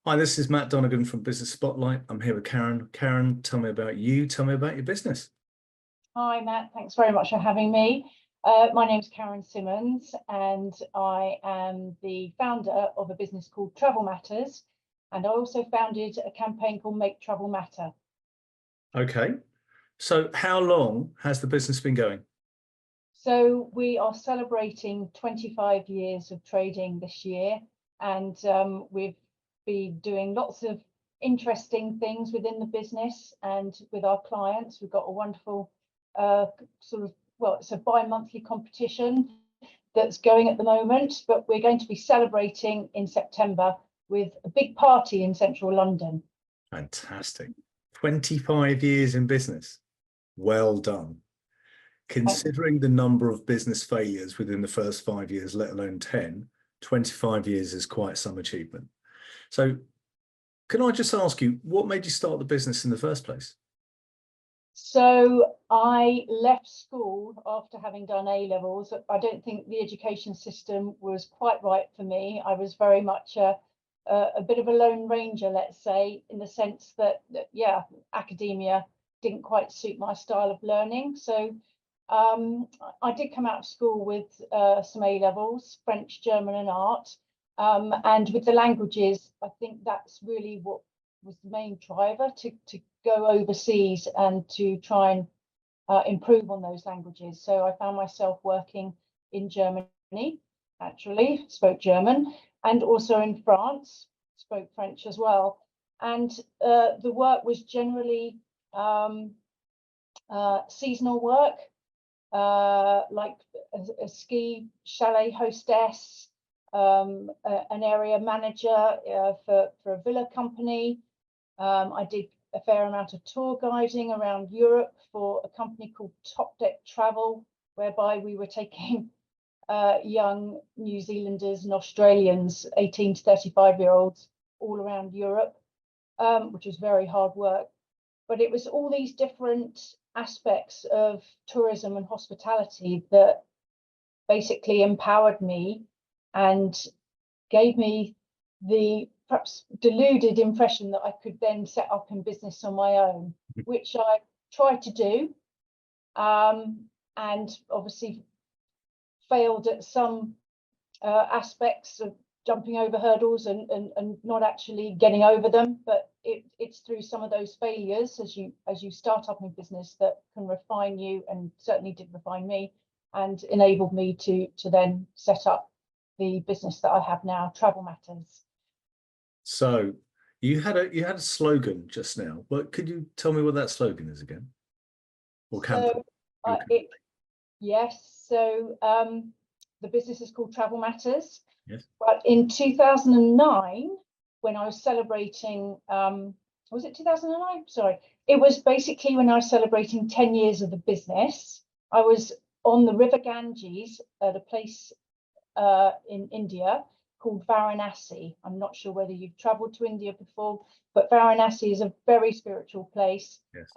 Hi, this is Matt Donegan from Business Spotlight. I'm here with Karen. Karen, tell me about you. Tell me about your business. Hi, Matt. Thanks very much for having me. My name's Karen Simmons, and I am the founder of a business called Travel Matters. And I also founded a campaign called Make Travel Matter. Okay. So how long has the business been going? So we are celebrating 25 years of trading this year, and we've been doing lots of interesting things within the business and with our clients. We've got a wonderful it's a bi-monthly competition that's going at the moment, but we're going to be celebrating in September with a big party in central London. Fantastic. 25 years in business. Well done. Considering the number of business failures within the first 5 years, let alone 10, 25 years is quite some achievement. So can I just ask you, what made you start the business in the first place? So I left school after having done A-levels. I don't think the education system was quite right for me. I was very much a bit of a lone ranger, let's say, in the sense that academia didn't quite suit my style of learning. So I did come out of school with some A-levels, French, German and art. And with the languages, I think that's really what was the main driver to go overseas and to try and improve on those languages. So I found myself working in Germany, actually, spoke German, and also in France, spoke French as well. And the work was generally seasonal work, like a ski chalet hostess, an area manager for a villa company. I did a fair amount of tour guiding around Europe for a company called Top Deck Travel, whereby we were taking young New Zealanders and Australians, 18 to 35-year-olds, all around Europe, which was very hard work. But it was all these different aspects of tourism and hospitality that basically empowered me and gave me the perhaps deluded impression that I could then set up in business on my own, which I tried to do, and obviously failed at some aspects of jumping over hurdles and not actually getting over them. But it's through some of those failures as you start up in business that can refine you, and certainly did refine me, and enabled me to then set up the business that I have now, Travel Matters. So you had a slogan just now, but could you tell me what that slogan is again? Or campaign? Yes. So the business is called Travel Matters. Yes. But in 2009, when I was celebrating, was it 2009? Sorry, it was basically when I was celebrating 10 years of the business. I was on the River Ganges at a place in India called Varanasi. I'm not sure whether you've traveled to India before, but Varanasi is a very spiritual place. Yes.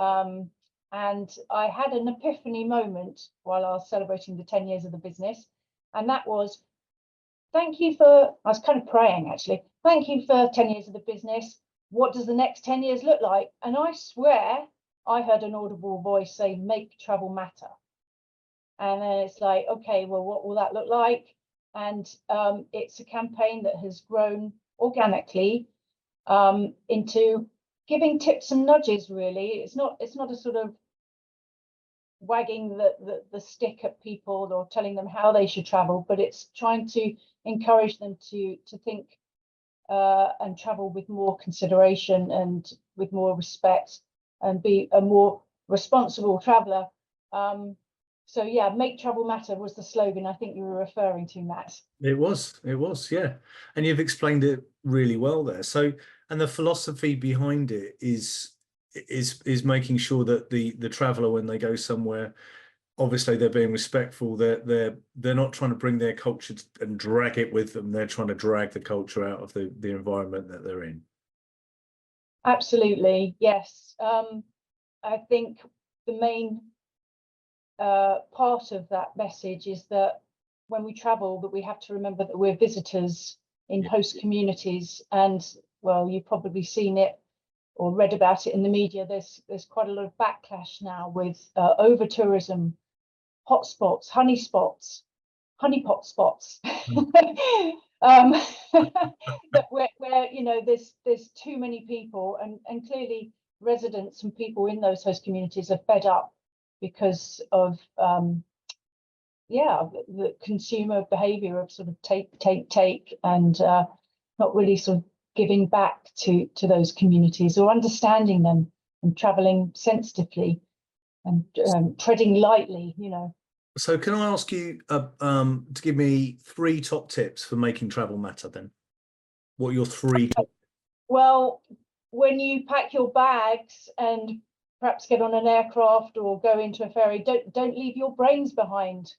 And I had an epiphany moment while I was celebrating the 10 years of the business. And that was, I was kind of praying actually, thank you for 10 years of the business. What does the next 10 years look like? And I swear I heard an audible voice say, make travel matter. And then it's like, okay, well, what will that look like? And it's a campaign that has grown organically into giving tips and nudges, really. It's not a sort of wagging the stick at people or telling them how they should travel, but it's trying to encourage them to think and travel with more consideration and with more respect and be a more responsible traveller. So yeah, make travel matter was the slogan I think you were referring to, Matt. It was, yeah. And you've explained it really well there. So, and the philosophy behind it is making sure that the traveller, when they go somewhere, obviously they're being respectful. They're not trying to bring their culture and drag it with them. They're trying to drag the culture out of the environment that they're in. Absolutely, yes. I think the main part of that message is that when we travel, that we have to remember that we're visitors in host communities, and well, you've probably seen it or read about it in the media. There's quite a lot of backlash now with over tourism, hotspots, honeypot spots. That where you know there's too many people, and clearly residents and people in those host communities are fed up because of the consumer behavior of sort of take and not really sort of giving back to those communities or understanding them and traveling sensitively and treading lightly, you know. So can I ask you to give me 3 top tips for making travel matter then? What are your 3 top? Well, when you pack your bags and perhaps get on an aircraft or go into a ferry, don't leave your brains behind.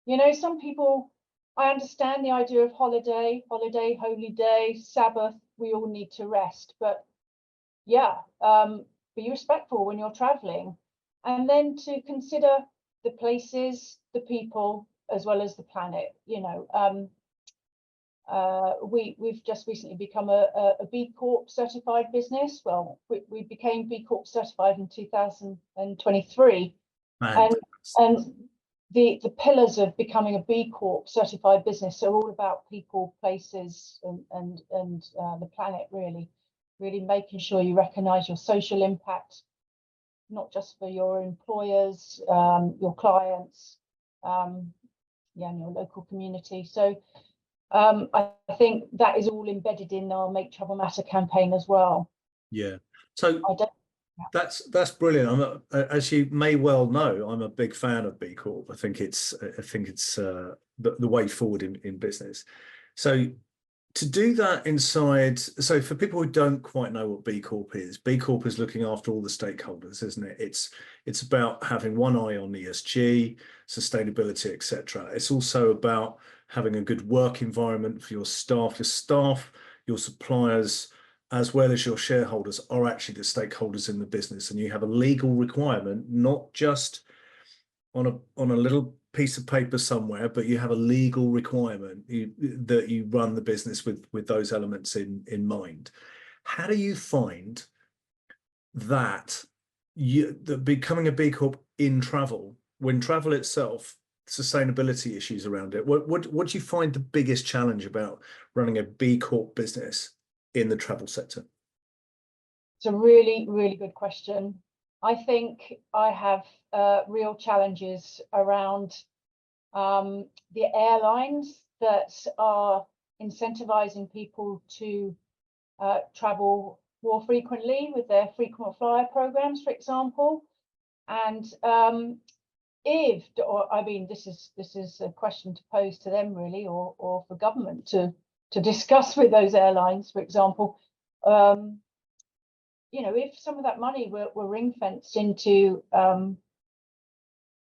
You know, some people, I understand the idea of holiday, holy day, Sabbath, we all need to rest, but yeah, be respectful when you're traveling, and then to consider the places, the people, as well as the planet. You know, we've just recently become a B Corp certified business. Well, we became B Corp certified in 2023, and the pillars of becoming a B Corp certified business are all about people, places, and the planet. Really making sure you recognise your social impact, not just for your employers, your clients, and your local community. So I think that is all embedded in our Make Travel Matter campaign as well. Yeah. So that's brilliant. As you may well know, I'm a big fan of B Corp. I think it's the way forward in business. So to do that inside, so for people who don't quite know what B Corp is looking after all the stakeholders, isn't it? It's about having one eye on ESG, sustainability, etc. It's also about having a good work environment for your staff. Your suppliers, as well as your shareholders, are actually the stakeholders in the business, and you have a legal requirement, not just on a little piece of paper somewhere, but you have a legal requirement that you run the business with those elements in mind. How do you find that becoming a B Corp in travel, when travel itself, sustainability issues around it, what do you find the biggest challenge about running a B Corp business in the travel sector? It's a really, really good question. I think I have real challenges around the airlines that are incentivizing people to travel more frequently with their frequent flyer programs, for example. And this is a question to pose to them really, or for government to discuss with those airlines, for example. You know, if some of that money were ring-fenced into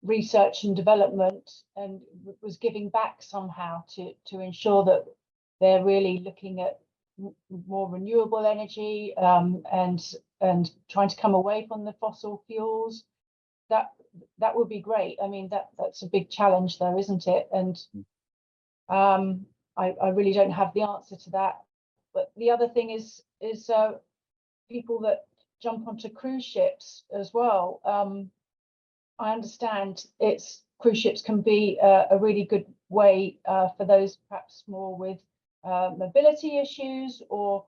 research and development and was giving back somehow to ensure that they're really looking at more renewable energy and trying to come away from the fossil fuels, that would be great. I mean, that's a big challenge though, isn't it? And I really don't have the answer to that. But the other thing is people that jump onto cruise ships as well. I understand cruise ships can be a really good way for those perhaps more with mobility issues or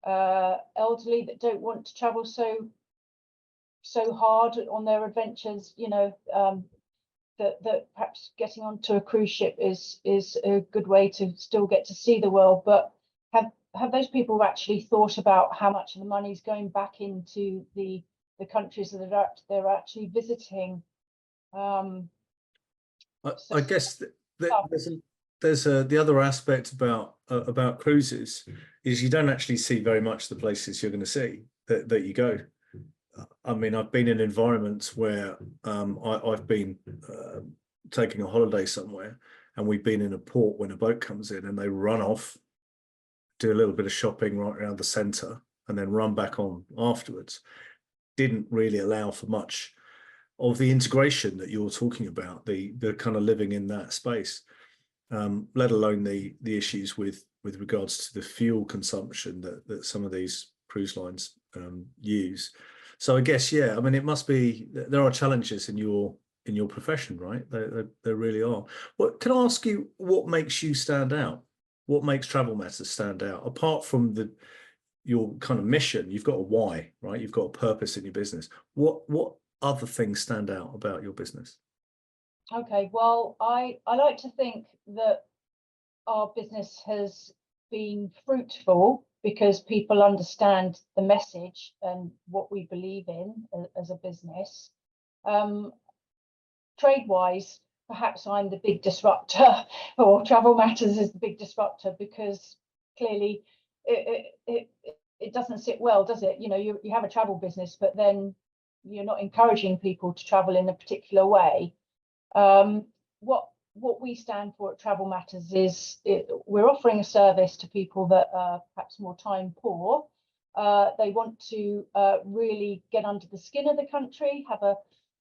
elderly that don't want to travel so hard on their adventures. You know, that perhaps getting onto a cruise ship is a good way to still get to see the world. But have those people actually thought about how much of the money is going back into the countries that they're actually visiting? I guess there's the other aspect about cruises is you don't actually see very much the places you're going to see that you go. I mean, I've been in environments where I've been taking a holiday somewhere, and we've been in a port when a boat comes in, and they run off, do a little bit of shopping right around the centre, and then run back on afterwards. Didn't really allow for much of the integration that you're talking about, the kind of living in that space, let alone the issues with with regards to the fuel consumption that some of these cruise lines use. So I guess, yeah, I mean, it must be, there are challenges in your profession, right? There really are. What can I ask you? What makes you stand out? What makes Travel Matters stand out? Apart from your kind of mission, you've got a why, right? You've got a purpose in your business. What other things stand out about your business? Okay, well, I like to think that our business has been fruitful because people understand the message and what we believe in as a business. Trade-wise, perhaps I'm the big disruptor, or Travel Matters is the big disruptor, because clearly it doesn't sit well, does it? You know, you have a travel business, but then you're not encouraging people to travel in a particular way. What we stand for at Travel Matters is we're offering a service to people that are perhaps more time poor. They want to really get under the skin of the country, have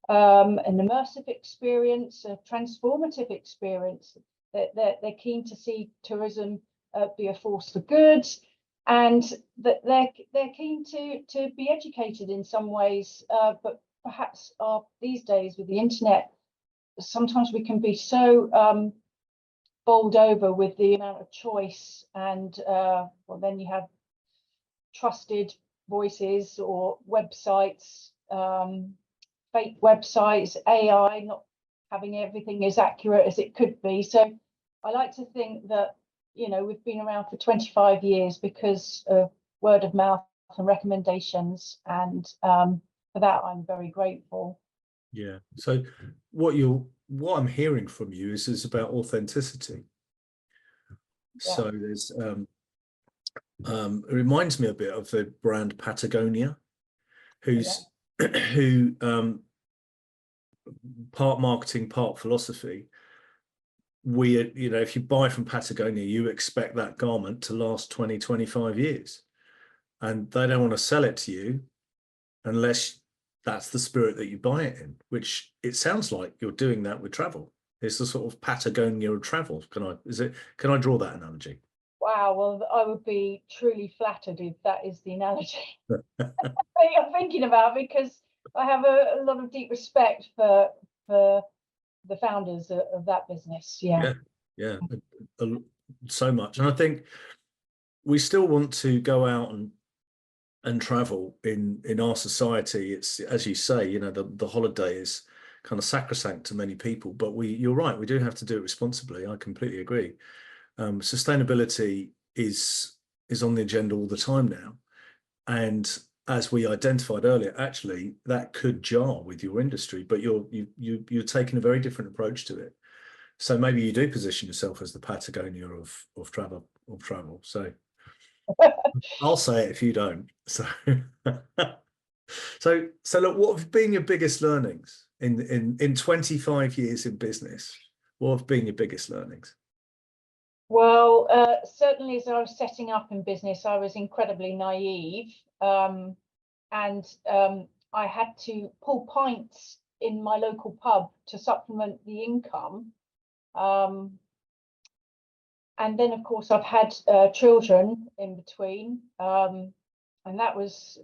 an immersive experience, a transformative experience. They're keen to see tourism be a force for good, and that they're keen to be educated in some ways, but perhaps these days with the internet, sometimes we can be so bowled over with the amount of choice, and well, then you have trusted voices or websites, fake websites, AI not having everything as accurate as it could be. So I like to think that, you know, we've been around for 25 years because of word of mouth and recommendations, and for that I'm very grateful. Yeah. So what I'm hearing from you is about authenticity. Yeah. So there's it reminds me a bit of the brand Patagonia, who part marketing, part philosophy. You know, if you buy from Patagonia, you expect that garment to last 20, 25 years. And they don't want to sell it to you unless that's the spirit that you buy it in, which it sounds like you're doing that with travel. It's the sort of Patagonia of travel. Can I draw that analogy? Wow, well, I would be truly flattered if that is the analogy I'm thinking about, because I have a lot of deep respect for the founders of that business. Yeah. So much. And I think we still want to go out and travel in our society. It's, as you say, you know, the holiday is kind of sacrosanct to many people, but you're right, we do have to do it responsibly. I completely agree. Sustainability is on the agenda all the time now, and as we identified earlier, actually that could jar with your industry, but you're taking a very different approach to it. So maybe you do position yourself as the Patagonia of travel. So I'll say it if you don't. So so look, what have been your biggest learnings in 25 years in business? What have been your biggest learnings? Well, certainly as I was setting up in business, I was incredibly naive, and I had to pull pints in my local pub to supplement the income. And then, of course, I've had children in between, and that was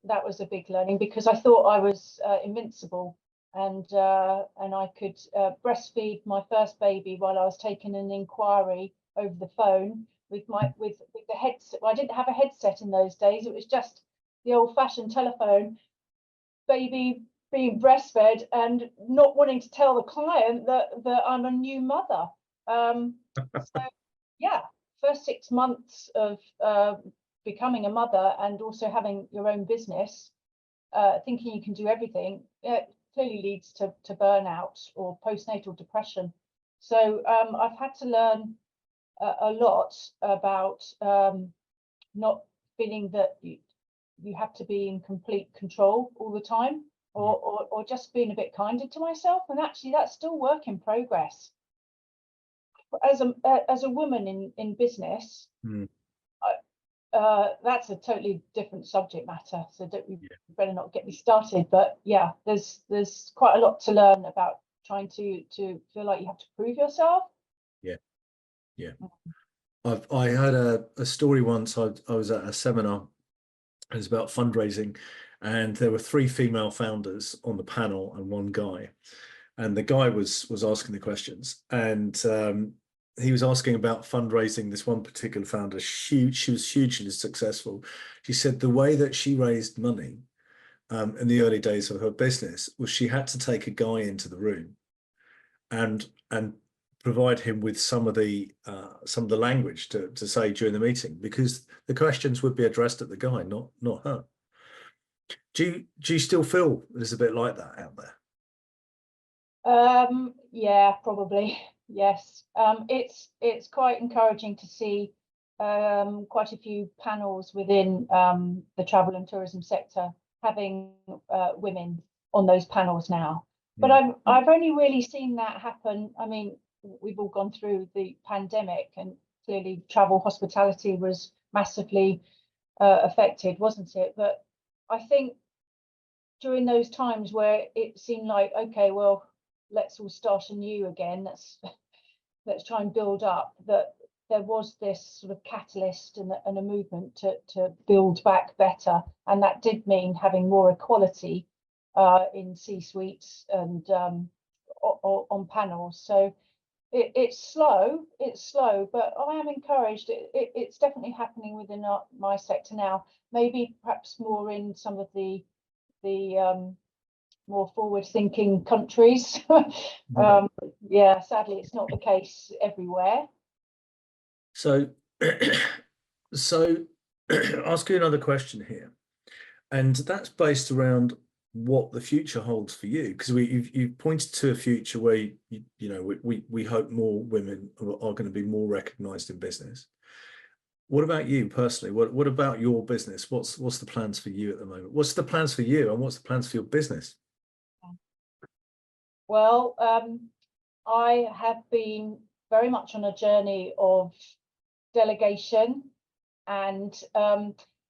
a big learning, because I thought I was invincible, and I could breastfeed my first baby while I was taking an inquiry over the phone with the headset. Well, I didn't have a headset in those days. It was just the old-fashioned telephone. Baby being breastfed and not wanting to tell the client that I'm a new mother. So yeah, first 6 months of becoming a mother and also having your own business, thinking you can do everything, it clearly leads to burnout or postnatal depression. So I've had to learn a lot about not feeling that you have to be in complete control all the time, or just being a bit kinder to myself. And actually that's still work in progress. As a woman in business, that's a totally different subject matter, so you better not get me started. But yeah, there's quite a lot to learn about trying to feel like you have to prove yourself. Yeah. I had a story once. I was at a seminar. It was about fundraising, and there were three female founders on the panel and one guy. And the guy was asking the questions, and he was asking about fundraising. This one particular founder, she was hugely successful. She said the way that she raised money in the early days of her business was she had to take a guy into the room and provide him with some of the language to say during the meeting, because the questions would be addressed at the guy, not her. Do you still feel there's a bit like that out there? Yeah, probably. Yes. It's quite encouraging to see quite a few panels within the travel and tourism sector having women on those panels now. But I've only really seen that happen. I mean, we've all gone through the pandemic, and clearly travel hospitality was massively affected, wasn't it? But I think during those times where it seemed like, okay, well, let's all start anew again, let's try and build up, that there was this sort of catalyst and a movement to build back better, and that did mean having more equality in C-suites and on panels. So it's slow, but I am encouraged. It's definitely happening within my sector now, maybe perhaps more in some of the more forward-thinking countries. Yeah, sadly, it's not the case everywhere. So, ask you another question here, and that's based around what the future holds for you, because you've pointed to a future where we hope more women are going to be more recognised in business. What about you personally? What about your business? What's the plans for you at the moment? What's the plans for you, and what's the plans for your business? Well, I have been very much on a journey of delegation and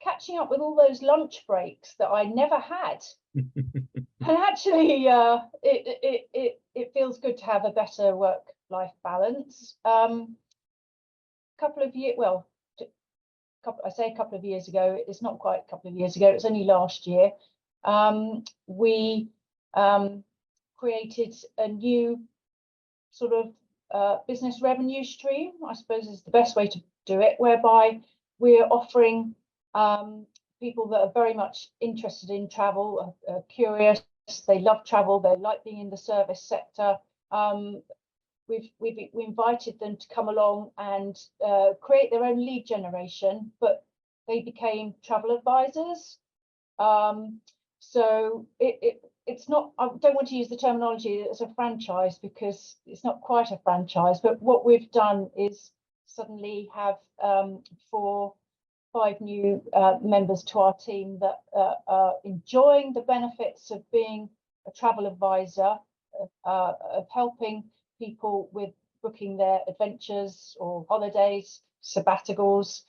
catching up with all those lunch breaks that I never had. And actually, it feels good to have a better work-life balance. Couple of years, well, I say a couple of years ago, it's not quite a couple of years ago, it was only last year, we created a new sort of business revenue stream, I suppose is the best way to do it, whereby we're offering people that are very much interested in travel, are curious, they love travel, they like being in the service sector. We invited them to come along and create their own lead generation, but they became travel advisors. So it's not, I don't want to use the terminology as a franchise, because it's not quite a franchise, but what we've done is suddenly have 5 new members to our team that are enjoying the benefits of being a travel advisor, of helping people with booking their adventures or holidays, sabbaticals,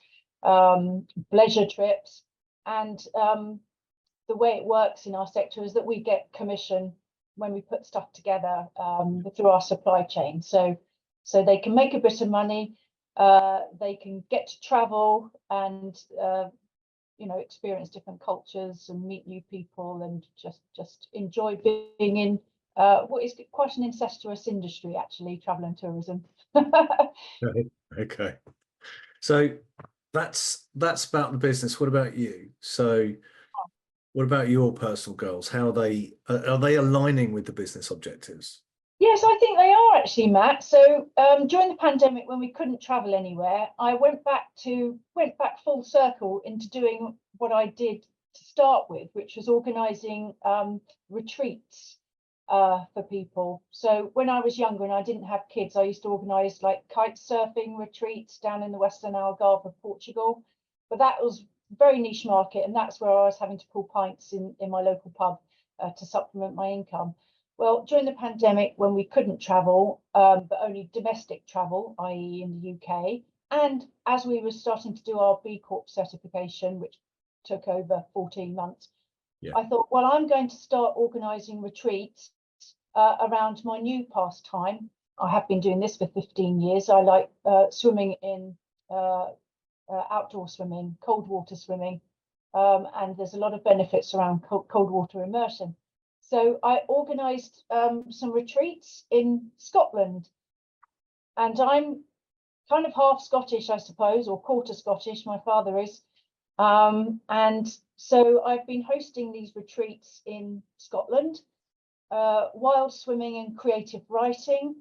leisure trips. And the way it works in our sector is that we get commission when we put stuff together through our supply chain. So they can make a bit of money, they can get to travel and experience different cultures and meet new people and just enjoy being in what is quite an incestuous industry, actually, travel and tourism. Okay. So that's about the business. What about you? So what about your personal goals? How are they aligning with the business objectives? Yes, I think they are actually, Matt. So during the pandemic, when we couldn't travel anywhere, I went back full circle into doing what I did to start with, which was organising retreats for people. So when I was younger and I didn't have kids, I used to organise like kite surfing retreats down in the Western Algarve of Portugal. But that was very niche market, and that's where I was having to pull pints in my local pub to supplement my income. Well, during the pandemic, when we couldn't travel, but only domestic travel, i.e. in the UK, and as we were starting to do our B Corp certification, which took over 14 months, I thought, well, I'm going to start organising retreats around my new pastime. I have been doing this for 15 years. I like swimming in outdoor swimming, cold water swimming, and there's a lot of benefits around cold water immersion. So I organised some retreats in Scotland, and I'm kind of half Scottish, I suppose, or quarter Scottish, my father is. And so I've been hosting these retreats in Scotland, wild swimming and creative writing.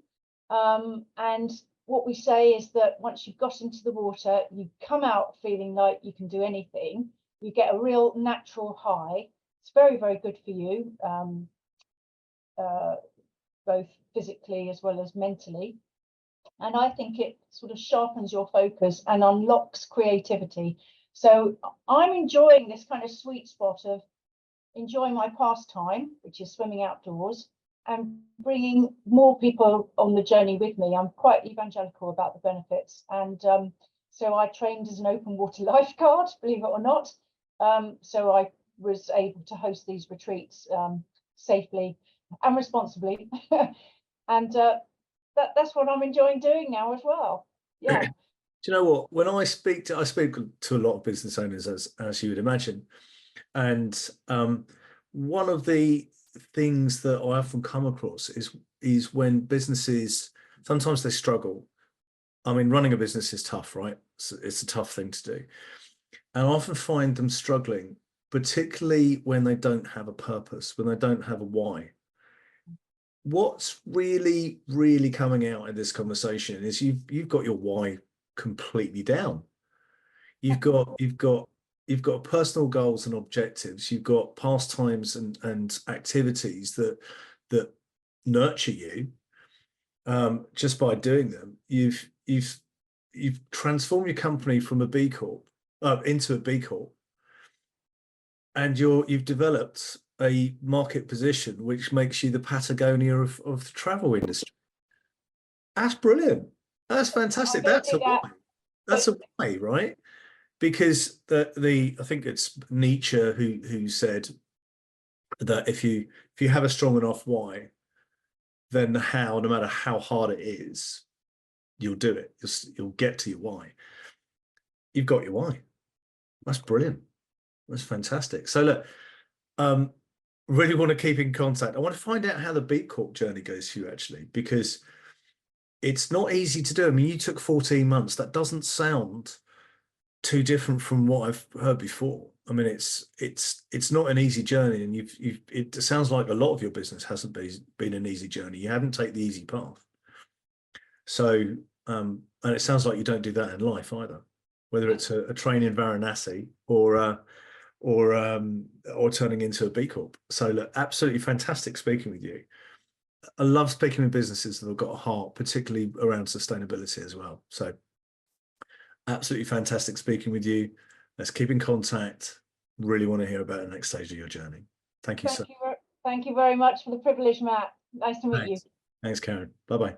And what we say is that once you've got into the water, you come out feeling like you can do anything. You get a real natural high. It's very, very good for you, both physically as well as mentally. And I think it sort of sharpens your focus and unlocks creativity. So I'm enjoying this kind of sweet spot of enjoying my pastime, which is swimming outdoors, and bringing more people on the journey with me. I'm quite evangelical about the benefits. And so I trained as an open water lifeguard, believe it or not. So I was able to host these retreats safely and responsibly. And that's what I'm enjoying doing now as well. Yeah. Do you know what? When I speak to a lot of business owners, as you would imagine, and one of the things that I often come across is when businesses, sometimes they struggle. I mean, running a business is tough, right? It's a tough thing to do. And I often find them struggling, particularly when they don't have a purpose, when they don't have a why. What's really, really coming out in this conversation is you've got your why completely down. You've got personal goals and objectives. You've got pastimes and activities that nurture you. Just by doing them, you've transformed your company from a B Corp into a B Corp, and you've developed a market position which makes you the Patagonia of the travel industry. That's brilliant. That's fantastic. That's a why. That's a why, right? Because I think it's Nietzsche who said that if you have a strong enough why, then the how, no matter how hard it is, you'll do it. You'll get to your why. You've got your why. That's brilliant. That's fantastic. So look, really want to keep in contact. I want to find out how the B Corp journey goes for you, actually, because it's not easy to do. I mean, you took 14 months. That doesn't sound too different from what I've heard before. I mean, it's not an easy journey, and it sounds like a lot of your business hasn't been an easy journey. You haven't taken the easy path. So, and it sounds like you don't do that in life either, whether it's a train in Varanasi or turning into a B Corp. So look, absolutely fantastic speaking with you. I love speaking with businesses that have got a heart, particularly around sustainability as well. So absolutely fantastic speaking with you. Let's keep in contact. Really want to hear about the next stage of your journey. Thank you, sir. Thank you very much for the privilege, Matt. Nice to meet you. Thanks, Karen. Bye-bye.